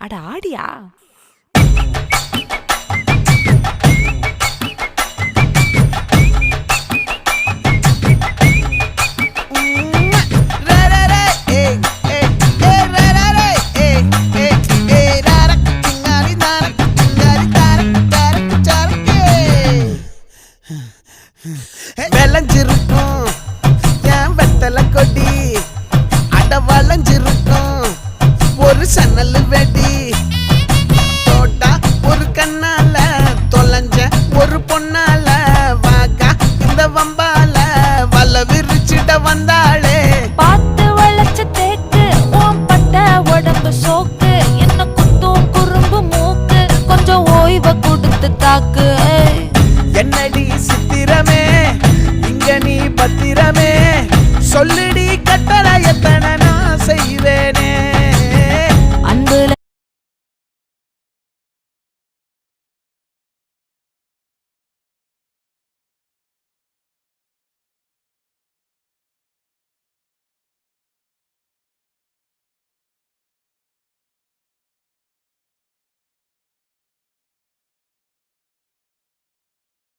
அட ஆடியா? விளைஞ்சிருக்கும் என் வெத்தலை கொடி, அட வளைஞ்சிருக்கும் ஒரு சன்னல் வெடி. தோட்டா ஒரு கண்ணால தொலைஞ்ச ஒரு பொண்ணால வாக்கா இந்த வம்பால வல விரிச்சிட வந்தாளே. பார்த்து வளைச்ச தேக்கு ஓம் பட்ட உடம்பு சோக்கு, என்ன குத்தும் குறும்பு மூக்கு, கொஞ்சம் ஓய்வை கொடுத்து தாக்கு. என்னடி சித்திரமே இங்க நீ பத்திரமே, சொல்லுடி கட்டளை எத்தனை நான் செய்வேன்.